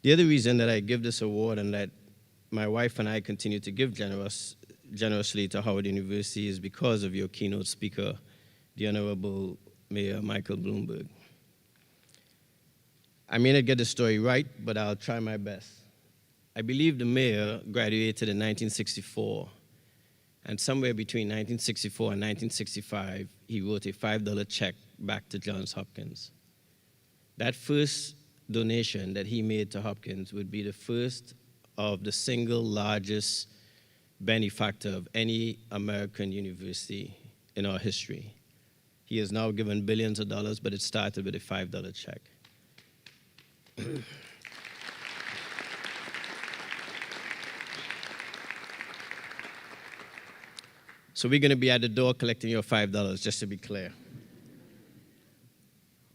The other reason that I give this award and that my wife and I continue to give generously to Howard University is because of your keynote speaker, the Honorable Mayor Michael Bloomberg. I may not get the story right, but I'll try my best. I believe the mayor graduated in 1964, and somewhere between 1964 and 1965, he wrote a $5 check back to Johns Hopkins. That first donation that he made to Hopkins would be the first of the single largest benefactor of any American university in our history. He has now given billions of dollars, but it started with a $5 check. So we're going to be at the door collecting your $5, just to be clear.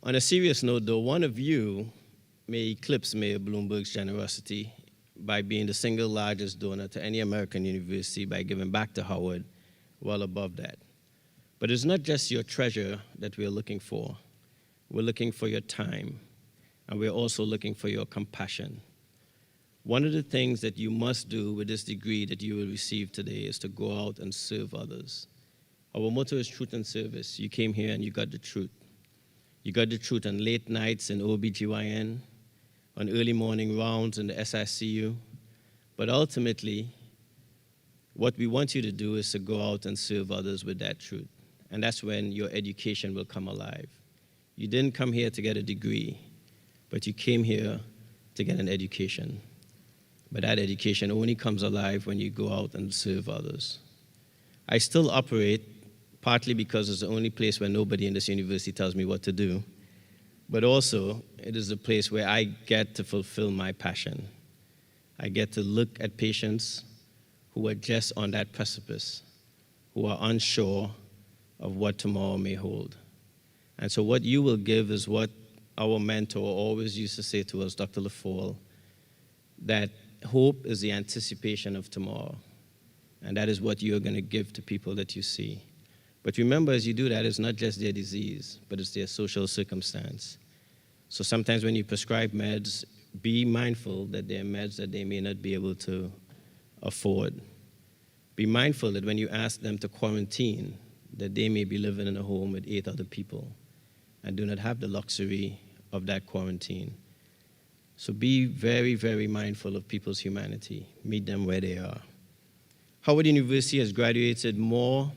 On a serious note, though, one of you may eclipse Mayor Bloomberg's generosity by being the single largest donor to any American university by giving back to Howard well above that. But it's not just your treasure that we're looking for. We're looking for your time, and we're also looking for your compassion. One of the things that you must do with this degree that you will receive today is to go out and serve others. Our motto is truth and service. You came here and you got the truth. You got the truth on late nights in OBGYN, on early morning rounds in the SICU. But ultimately, what we want you to do is to go out and serve others with that truth. And that's when your education will come alive. You didn't come here to get a degree, but you came here to get an education. But that education only comes alive when you go out and serve others. I still operate, partly because it's the only place where nobody in this university tells me what to do, but also it is a place where I get to fulfill my passion. I get to look at patients who are just on that precipice, who are unsure of what tomorrow may hold. And so what you will give is what our mentor always used to say to us, Dr. LaFall, that hope is the anticipation of tomorrow. And that is what you're going to give to people that you see. But remember, as you do that, it's not just their disease, but it's their social circumstance. So sometimes when you prescribe meds, be mindful that there are meds that they may not be able to afford. Be mindful that when you ask them to quarantine, that they may be living in a home with 8 other people and do not have the luxury of that quarantine. So be very, very mindful of people's humanity. Meet them where they are. Howard University has graduated more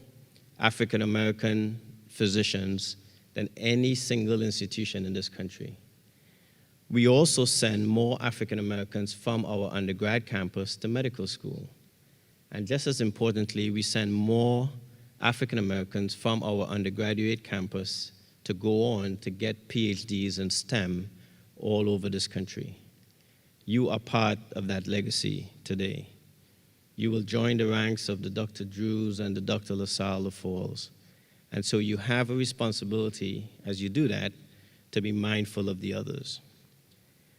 African American physicians than any single institution in this country. We also send more African Americans from our undergrad campus to medical school. And just as importantly, we send more African Americans from our undergraduate campus to go on to get PhDs in STEM all over this country. You are part of that legacy today. You will join the ranks of the Dr. Drews and the Dr. LaSalle LaFalls. And so you have a responsibility, as you do that, to be mindful of the others.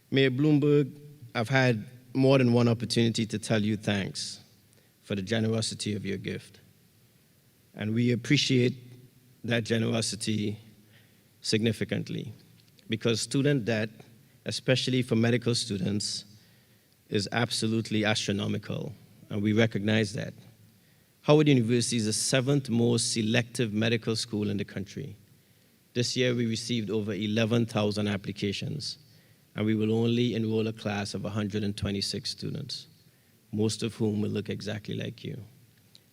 Mayor Bloomberg, I've had more than one opportunity to tell you thanks for the generosity of your gift. And we appreciate that generosity significantly, because student debt, especially for medical students, is absolutely astronomical, and we recognize that. Howard University is the 7th most selective medical school in the country. This year we received over 11,000 applications, and we will only enroll a class of 126 students, most of whom will look exactly like you.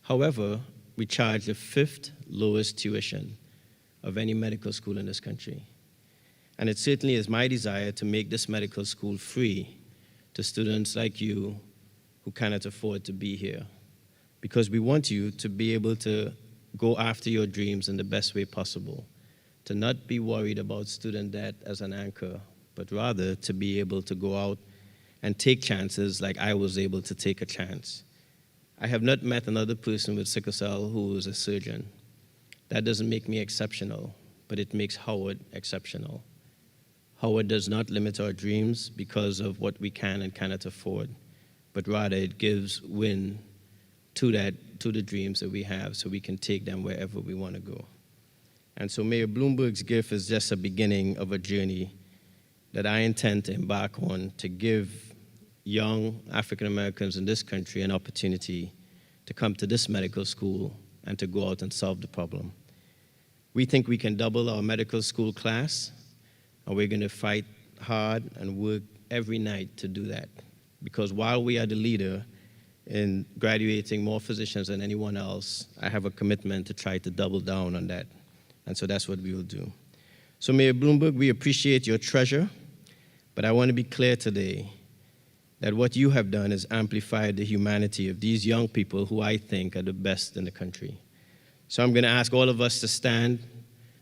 However, we charge the 5th lowest tuition of any medical school in this country. And it certainly is my desire to make this medical school free to students like you who cannot afford to be here, because we want you to be able to go after your dreams in the best way possible, to not be worried about student debt as an anchor, but rather to be able to go out and take chances like I was able to take a chance. I have not met another person with sickle cell who is a surgeon. That doesn't make me exceptional, but it makes Howard exceptional. Howard does not limit our dreams because of what we can and cannot afford, but rather it gives wind to the dreams that we have so we can take them wherever we want to go. And so Mayor Bloomberg's gift is just a beginning of a journey that I intend to embark on to give young African Americans in this country an opportunity to come to this medical school and to go out and solve the problem. We think we can double our medical school class, and we're going to fight hard and work every night to do that. Because while we are the leader in graduating more physicians than anyone else, I have a commitment to try to double down on that. And so that's what we will do. So Mayor Bloomberg, we appreciate your treasure, but I want to be clear today that what you have done is amplified the humanity of these young people who I think are the best in the country. So I'm going to ask all of us to stand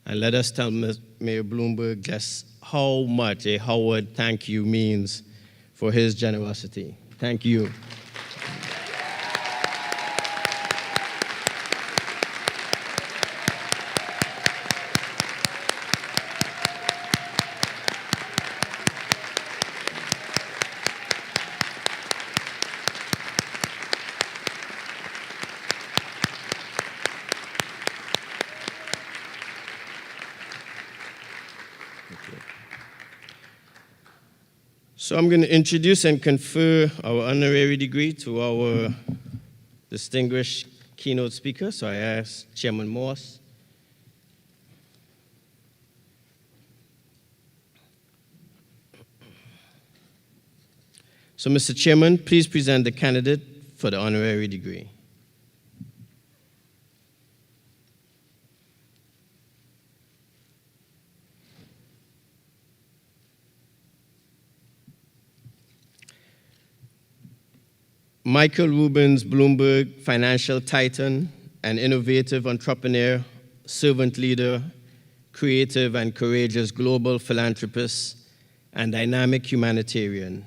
and let us tell Mayor Bloomberg just how much a Howard thank you means for his generosity. Thank you. So I'm going to introduce and confer our honorary degree to our distinguished keynote speaker. So I ask Chairman Morse. So Mr. Chairman, please present the candidate for the honorary degree. Michael Rubens Bloomberg, financial titan, an innovative entrepreneur, servant leader, creative and courageous global philanthropist, and dynamic humanitarian.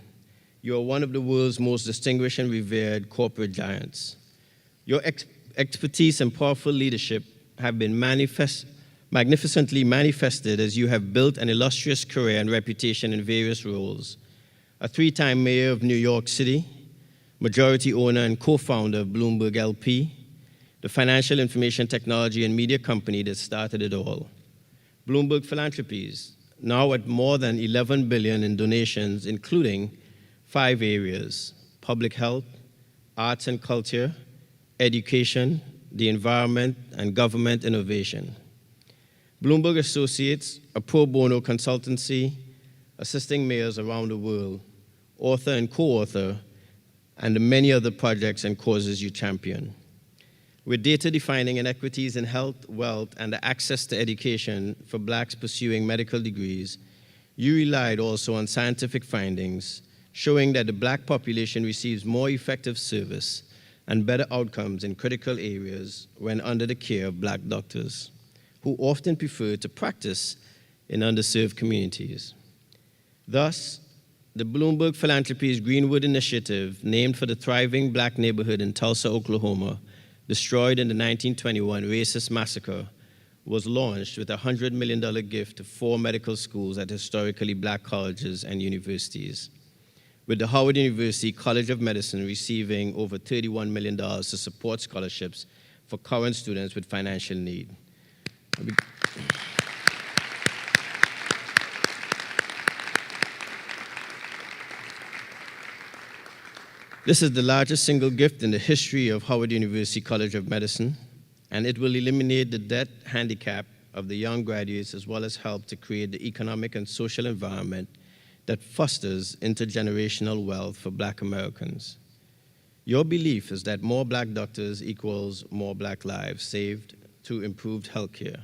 You are one of the world's most distinguished and revered corporate giants. Your expertise and powerful leadership have been magnificently manifested as you have built an illustrious career and reputation in various roles. A three-time mayor of New York City, majority owner and co-founder of Bloomberg LP, the financial information technology and media company that started it all. Bloomberg Philanthropies, now at more than $11 billion in donations, including 5 areas: public health, arts and culture, education, the environment, and government innovation. Bloomberg Associates, a pro bono consultancy assisting mayors around the world, author and co-author, and the many other projects and causes you champion. With data-defining inequities in health, wealth, and the access to education for Blacks pursuing medical degrees, you relied also on scientific findings showing that the Black population receives more effective service and better outcomes in critical areas when under the care of Black doctors, who often prefer to practice in underserved communities. Thus, the Bloomberg Philanthropies Greenwood initiative, named for the thriving Black neighborhood in Tulsa, Oklahoma, destroyed in the 1921 racist massacre, was launched with a $100 million gift to 4 medical schools at historically Black colleges and universities, with the Howard University College of Medicine receiving over $31 million to support scholarships for current students with financial need. This is the largest single gift in the history of Howard University College of Medicine, and it will eliminate the debt handicap of the young graduates as well as help to create the economic and social environment that fosters intergenerational wealth for Black Americans. Your belief is that more Black doctors equals more Black lives saved through improved health care.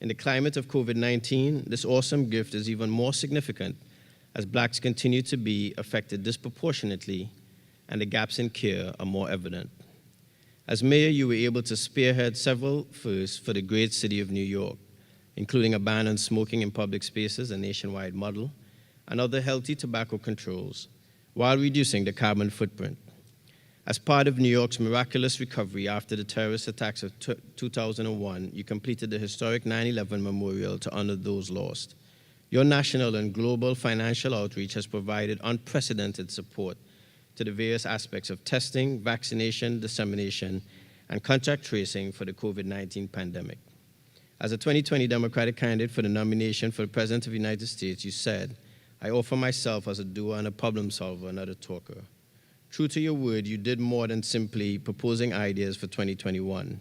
In the climate of COVID-19, this awesome gift is even more significant as Blacks continue to be affected disproportionately and the gaps in care are more evident. As mayor, you were able to spearhead several firsts for the great city of New York, including a ban on smoking in public spaces, a nationwide model, and other healthy tobacco controls, while reducing the carbon footprint. As part of New York's miraculous recovery after the terrorist attacks of 2001, you completed the historic 9/11 memorial to honor those lost. Your national and global financial outreach has provided unprecedented support to the various aspects of testing, vaccination, dissemination, and contact tracing for the COVID-19 pandemic. As a 2020 Democratic candidate for the nomination for the President of the United States, you said, I offer myself as a doer and a problem solver, not a talker. True to your word, you did more than simply proposing ideas for 2021.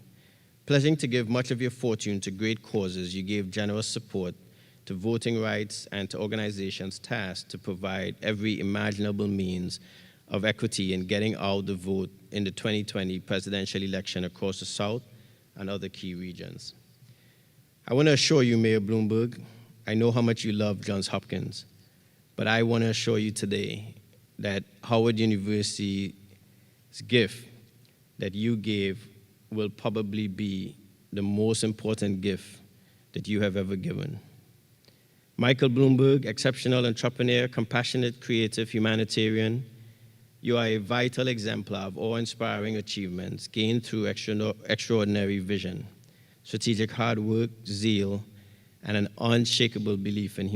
Pledging to give much of your fortune to great causes, you gave generous support to voting rights and to organizations tasked to provide every imaginable means of equity in getting out the vote in the 2020 presidential election across the South and other key regions. I want to assure you, Mayor Bloomberg, I know how much you love Johns Hopkins, but I want to assure you today that Howard University's gift that you gave will probably be the most important gift that you have ever given. Michael Bloomberg, exceptional entrepreneur, compassionate, creative, humanitarian, you are a vital exemplar of awe-inspiring achievements gained through extraordinary vision, strategic hard work, zeal, and an unshakable belief in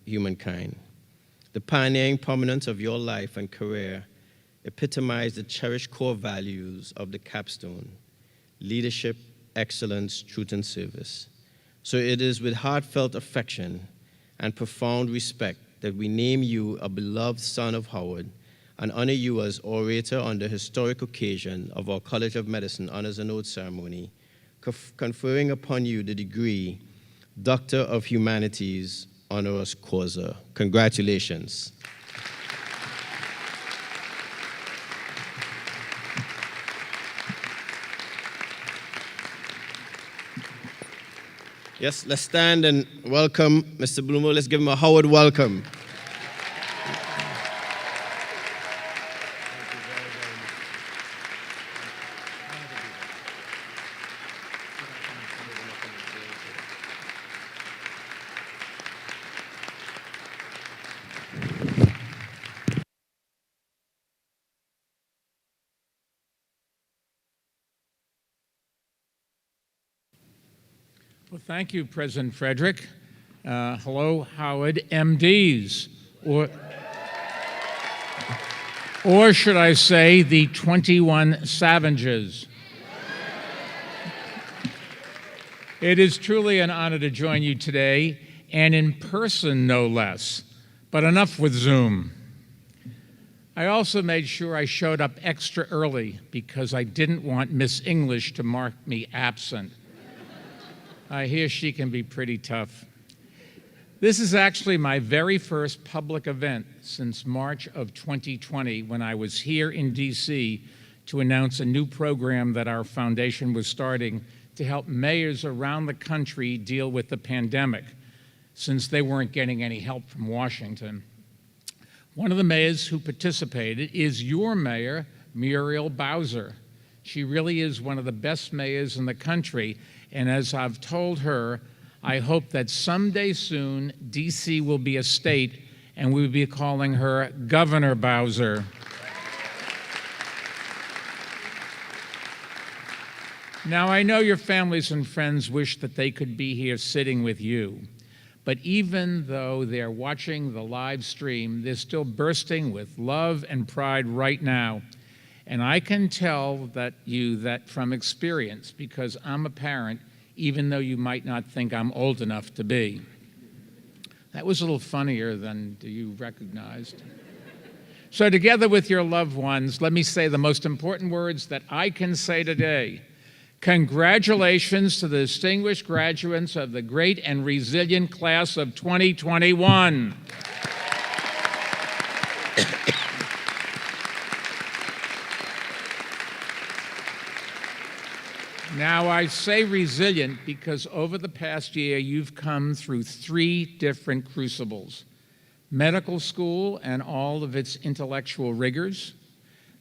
humankind. The pioneering prominence of your life and career epitomize the cherished core values of the capstone: leadership, excellence, truth, and service. So it is with heartfelt affection and profound respect that we name you a beloved son of Howard and honor you as orator on the historic occasion of our College of Medicine Honors and Oath Ceremony, conferring upon you the degree Doctor of Humanities honoris causa. Congratulations. Yes, let's stand and welcome Mr. Bloomberg. Let's give him a Howard welcome. Well, thank you, President Frederick. Hello, Howard MDs, or should I say the 21 Savages. It is truly an honor to join you today, and in person, no less. But enough with Zoom. I also made sure I showed up extra early because I didn't want Miss English to mark me absent. I hear she can be pretty tough. This is actually my very first public event since March of 2020, when I was here in DC to announce a new program that our foundation was starting to help mayors around the country deal with the pandemic, since they weren't getting any help from Washington. One of the mayors who participated is your mayor, Muriel Bowser. She really is one of the best mayors in the country, and as I've told her, I hope that someday soon DC will be a state and we will be calling her Governor Bowser. Now, I know your families and friends wish that they could be here sitting with you, but even though they're watching the live stream, they're still bursting with love and pride right now. And I can tell that from experience, because I'm a parent, even though you might not think I'm old enough to be. That was a little funnier than you recognized. So together with your loved ones, let me say the most important words that I can say today. Congratulations to the distinguished graduates of the great and resilient class of 2021. Now, I say resilient because over the past year, you've come through 3 different crucibles: medical school and all of its intellectual rigors,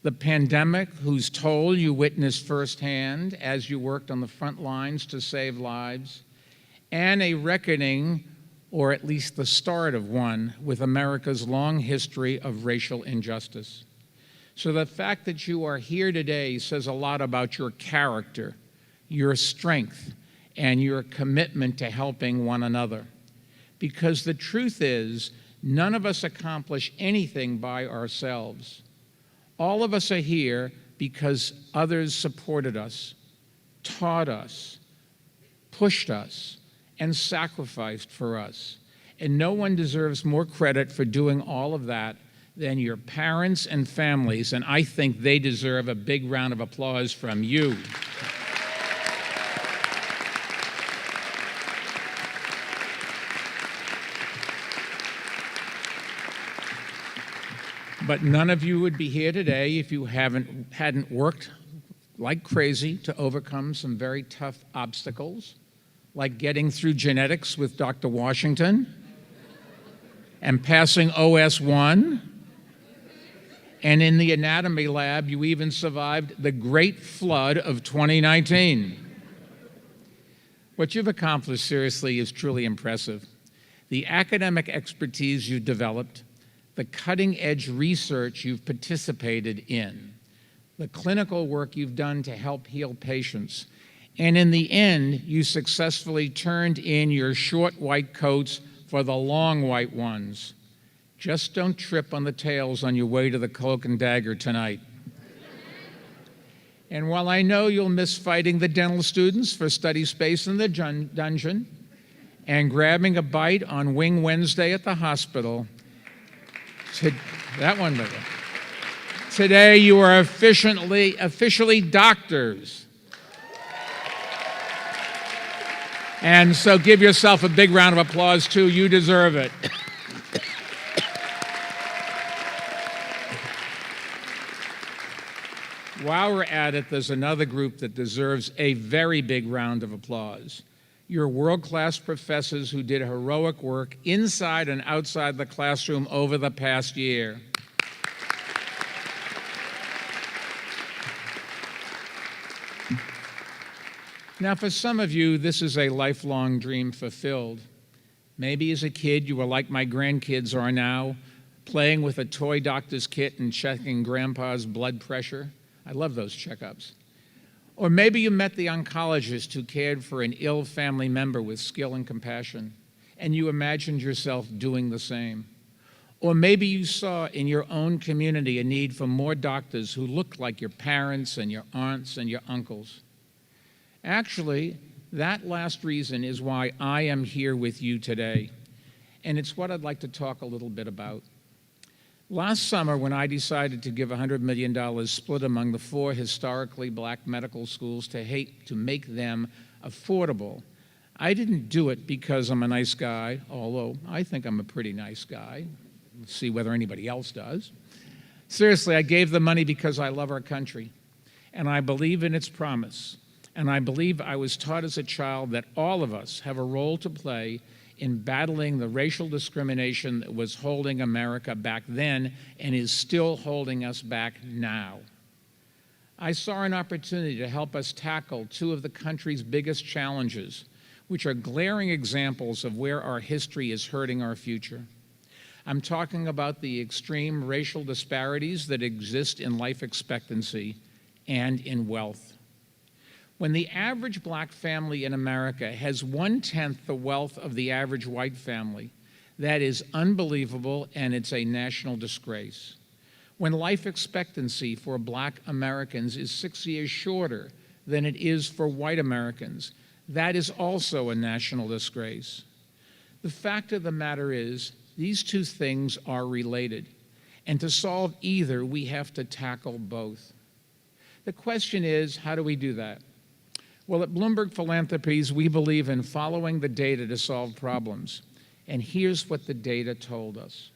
the pandemic, whose toll you witnessed firsthand as you worked on the front lines to save lives, and a reckoning, or at least the start of one, with America's long history of racial injustice. So the fact that you are here today says a lot about your character, your strength, and your commitment to helping one another. Because the truth is, none of us accomplish anything by ourselves. All of us are here because others supported us, taught us, pushed us, and sacrificed for us. And no one deserves more credit for doing all of that than your parents and families, and I think they deserve a big round of applause from you. But none of you would be here today if you hadn't worked like crazy to overcome some very tough obstacles, like getting through genetics with Dr. Washington and passing OS1. And in the anatomy lab, you even survived the great flood of 2019. What you've accomplished, seriously, is truly impressive. The academic expertise you've developed, the cutting-edge research you've participated in, the clinical work you've done to help heal patients, and in the end, you successfully turned in your short white coats for the long white ones. Just don't trip on the tails on your way to the Cloak and Dagger tonight. And while I know you'll miss fighting the dental students for study space in the dungeon and grabbing a bite on Wing Wednesday at the hospital, today you are officially doctors. And so give yourself a big round of applause, too. You deserve it. While we're at it, there's another group that deserves a very big round of applause. Your world-class professors who did heroic work inside and outside the classroom over the past year. Now, for some of you, this is a lifelong dream fulfilled. Maybe as a kid, you were like my grandkids are now, playing with a toy doctor's kit and checking grandpa's blood pressure. I love those checkups. Or maybe you met the oncologist who cared for an ill family member with skill and compassion, and you imagined yourself doing the same. Or maybe you saw in your own community a need for more doctors who looked like your parents and your aunts and your uncles. Actually, that last reason is why I am here with you today, and it's what I'd like to talk a little bit about. Last summer, when I decided to give $100 million split among the 4 historically black medical schools to make them affordable, I didn't do it because I'm a nice guy, although I think I'm a pretty nice guy. Let's see whether anybody else does. Seriously, I gave the money because I love our country, and I believe in its promise. And I believe I was taught as a child that all of us have a role to play in battling the racial discrimination that was holding America back then and is still holding us back now. I saw an opportunity to help us tackle 2 of the country's biggest challenges, which are glaring examples of where our history is hurting our future. I'm talking about the extreme racial disparities that exist in life expectancy and in wealth. When the average black family in America has 1/10 the wealth of the average white family, that is unbelievable, and it's a national disgrace. When life expectancy for black Americans is 6 years shorter than it is for white Americans, that is also a national disgrace. The fact of the matter is, these 2 things are related, and to solve either, we have to tackle both. The question is, how do we do that? Well, at Bloomberg Philanthropies, we believe in following the data to solve problems. And here's what the data told us.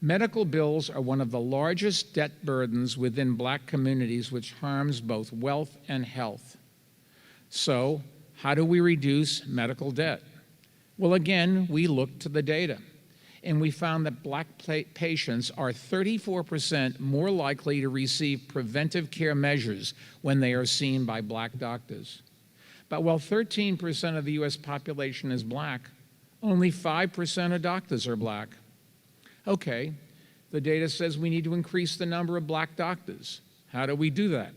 Medical bills are one of the largest debt burdens within black communities, which harms both wealth and health. So, how do we reduce medical debt? Well, again, we looked to the data. And we found that black patients are 34% more likely to receive preventive care measures when they are seen by black doctors. But while 13% of the U.S. population is black, only 5% of doctors are black. Okay, the data says we need to increase the number of black doctors. How do we do that?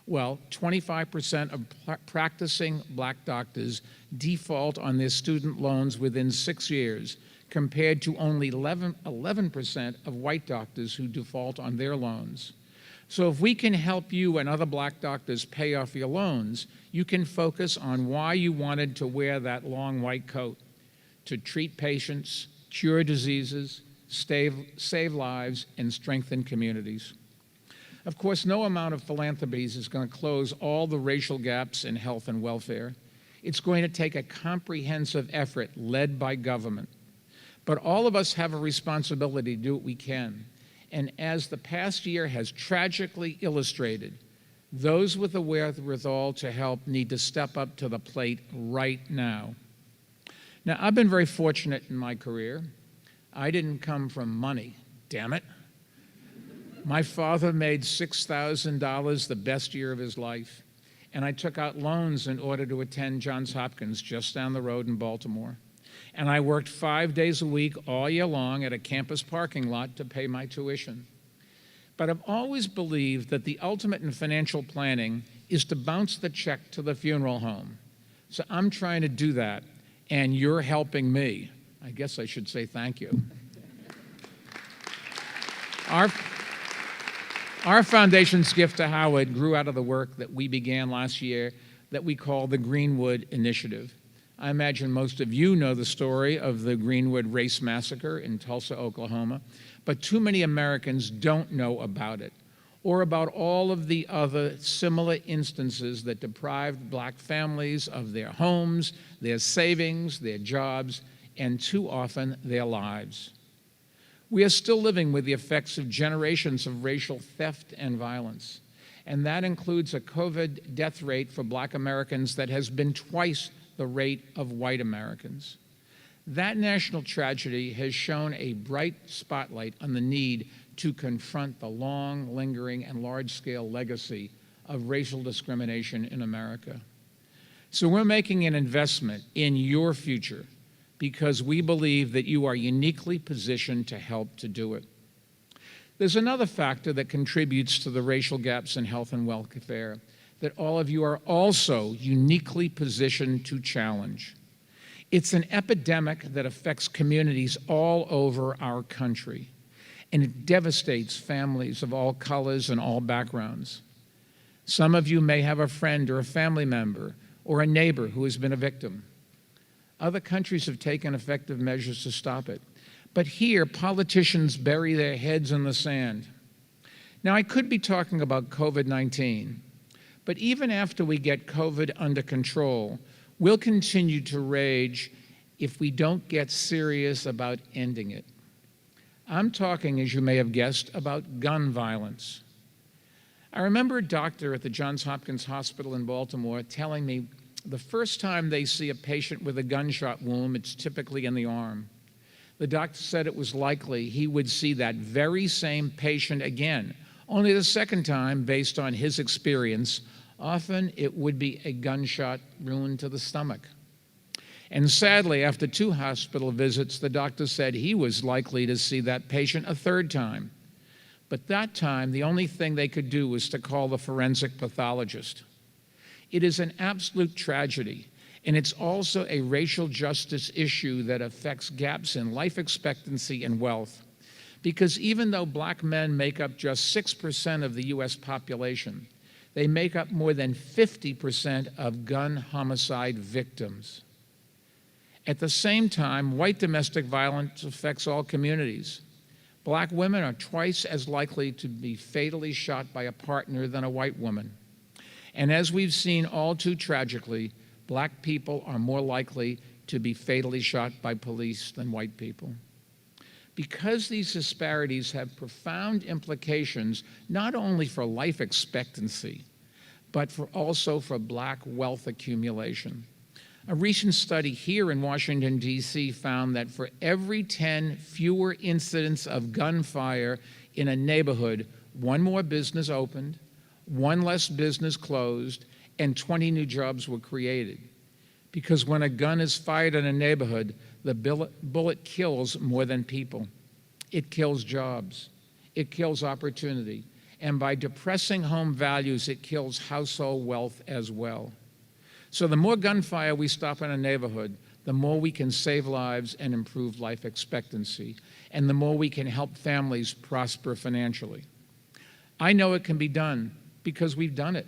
Well, 25% of practicing black doctors default on their student loans within 6 years, compared to only 11% of white doctors who default on their loans. So if we can help you and other black doctors pay off your loans, you can focus on why you wanted to wear that long white coat. to treat patients, cure diseases, save lives, and strengthen communities. Of course, no amount of philanthropies is going to close all the racial gaps in health and welfare. It's going to take a comprehensive effort led by government. But all of us have a responsibility to do what we can. And as the past year has tragically illustrated, those with the wherewithal to help need to step up to the plate right now. Now, I've been very fortunate in my career. I didn't come from money, damn it. My father made $6,000 the best year of his life, and I took out loans in order to attend Johns Hopkins just down the road in Baltimore. And I worked 5 days a week all year long at a campus parking lot to pay my tuition. But I've always believed that the ultimate in financial planning is to bounce the check to the funeral home. So I'm trying to do that, and you're helping me. I guess I should say thank you. Our foundation's gift to Howard grew out of the work that we began last year that we call the Greenwood Initiative. I imagine most of you know the story of the Greenwood race massacre in Tulsa, Oklahoma, but too many Americans don't know about it, or about all of the other similar instances that deprived black families of their homes, their savings, their jobs, and too often their lives. We are still living with the effects of generations of racial theft and violence, and that includes a COVID death rate for black Americans that has been twice the rate of white Americans. That national tragedy has shone a bright spotlight on the need to confront the long, lingering, and large-scale legacy of racial discrimination in America. So we're making an investment in your future because we believe that you are uniquely positioned to help to do it. There's another factor that contributes to the racial gaps in health and welfare that all of you are also uniquely positioned to challenge. It's an epidemic that affects communities all over our country, and it devastates families of all colors and all backgrounds. Some of you may have a friend or a family member or a neighbor who has been a victim. Other countries have taken effective measures to stop it. But here, politicians bury their heads in the sand. Now, I could be talking about COVID-19, but even after we get COVID under control, we'll continue to rage if we don't get serious about ending it. I'm talking, as you may have guessed, about gun violence. I remember a doctor at the Johns Hopkins Hospital in Baltimore telling me the first time they see a patient with a gunshot wound, it's typically in the arm. The doctor said it was likely he would see that very same patient again, only the second time, based on his experience, often it would be a gunshot wound to the stomach. And sadly, after 2 hospital visits, the doctor said he was likely to see that patient a third time. But that time, the only thing they could do was to call the forensic pathologist. It is an absolute tragedy, and it's also a racial justice issue that affects gaps in life expectancy and wealth. Because even though black men make up just 6% of the US population, they make up more than 50% of gun homicide victims. At the same time, white domestic violence affects all communities. Black women are twice as likely to be fatally shot by a partner than a white woman. And as we've seen all too tragically, black people are more likely to be fatally shot by police than white people. Because these disparities have profound implications not only for life expectancy, but also for black wealth accumulation. A recent study here in Washington, D.C. found that for every 10 fewer incidents of gunfire in a neighborhood, 1 more business opened, 1 less business closed, and 20 new jobs were created. Because when a gun is fired in a neighborhood, the bullet kills more than people. It kills jobs. It kills opportunity. And by depressing home values, it kills household wealth as well. So the more gunfire we stop in a neighborhood, the more we can save lives and improve life expectancy, and the more we can help families prosper financially. I know it can be done because we've done it.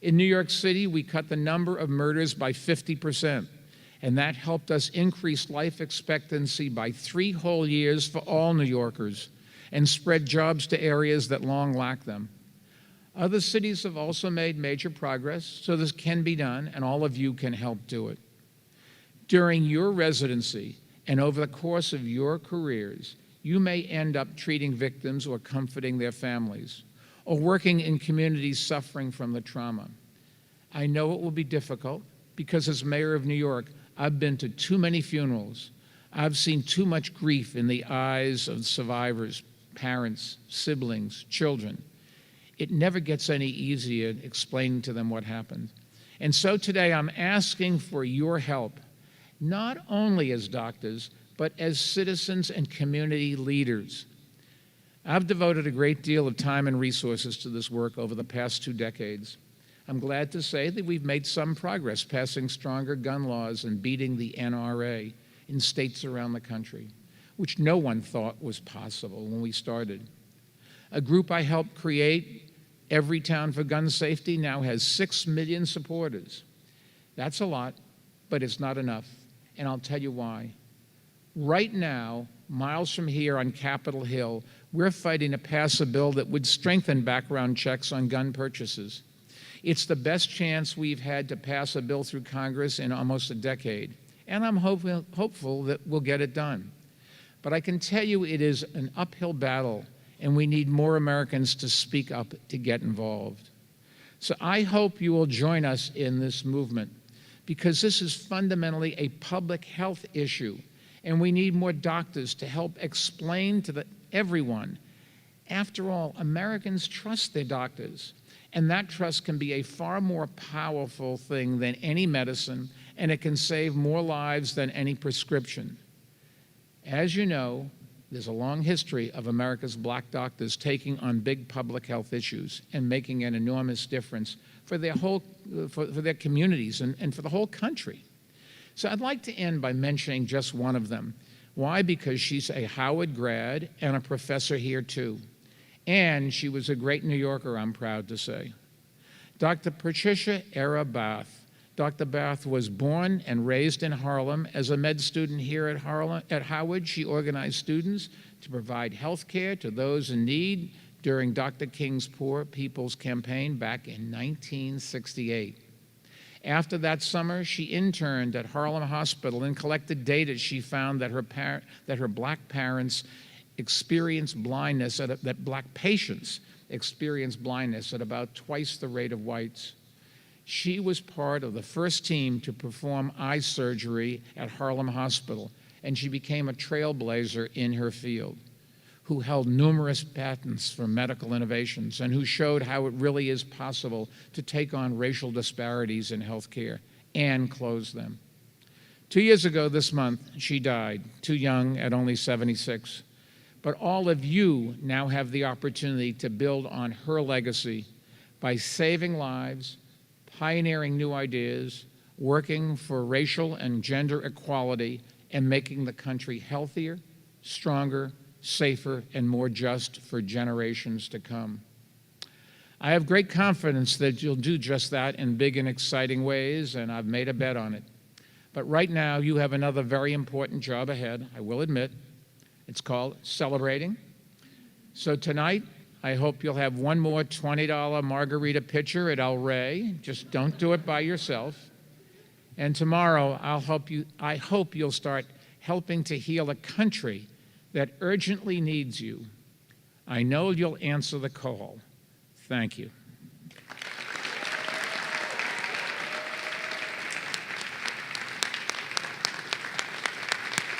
In New York City, we cut the number of murders by 50%. and that helped us increase life expectancy by 3 whole years for all New Yorkers and spread jobs to areas that long lacked them. Other cities have also made major progress, so this can be done, and all of you can help do it. During your residency and over the course of your careers, you may end up treating victims or comforting their families, or working in communities suffering from the trauma. I know it will be difficult because as mayor of New York, I've been to too many funerals. I've seen too much grief in the eyes of survivors, parents, siblings, children. It never gets any easier explaining to them what happened. And so today I'm asking for your help, not only as doctors, but as citizens and community leaders. I've devoted a great deal of time and resources to this work over the past 2 decades. I'm glad to say that we've made some progress passing stronger gun laws and beating the NRA in states around the country, which no one thought was possible when we started. A group I helped create, Every Town for Gun Safety, now has 6 million supporters. That's a lot, but it's not enough, and I'll tell you why. Right now, miles from here on Capitol Hill, we're fighting to pass a bill that would strengthen background checks on gun purchases. It's the best chance we've had to pass a bill through Congress in almost a decade, and I'm hopeful that we'll get it done. But I can tell you it is an uphill battle, and we need more Americans to speak up to get involved. So I hope you will join us in this movement, because this is fundamentally a public health issue, and we need more doctors to help explain to everyone. After all, Americans trust their doctors, and that trust can be a far more powerful thing than any medicine, and it can save more lives than any prescription. As you know, there's a long history of America's black doctors taking on big public health issues and making an enormous difference for their for their communities and for the whole country. So I'd like to end by mentioning just one of them. Why? Because she's a Howard grad and a professor here too. And she was a great New Yorker, I'm proud to say. Dr. Patricia Era Bath. Dr. Bath was born and raised in Harlem. As a med student here at Howard, she organized students to provide health care to those in need during Dr. King's Poor People's Campaign back in 1968. After that summer, she interned at Harlem Hospital and collected data. She found that her black parents experienced blindness, that black patients experienced blindness at about twice the rate of whites. She was part of the first team to perform eye surgery at Harlem Hospital, and she became a trailblazer in her field, who held numerous patents for medical innovations and who showed how it really is possible to take on racial disparities in healthcare and close them. 2 years ago this month, she died, too young at only 76. But all of you now have the opportunity to build on her legacy by saving lives, pioneering new ideas, working for racial and gender equality, and making the country healthier, stronger, safer, and more just for generations to come. I have great confidence that you'll do just that in big and exciting ways, and I've made a bet on it. But right now, you have another very important job ahead, I will admit. It's called celebrating. So tonight, I hope you'll have one more $20 margarita pitcher at El Rey. Just don't do it by yourself. And tomorrow, I hope you'll start helping to heal a country that urgently needs you. I know you'll answer the call. Thank you.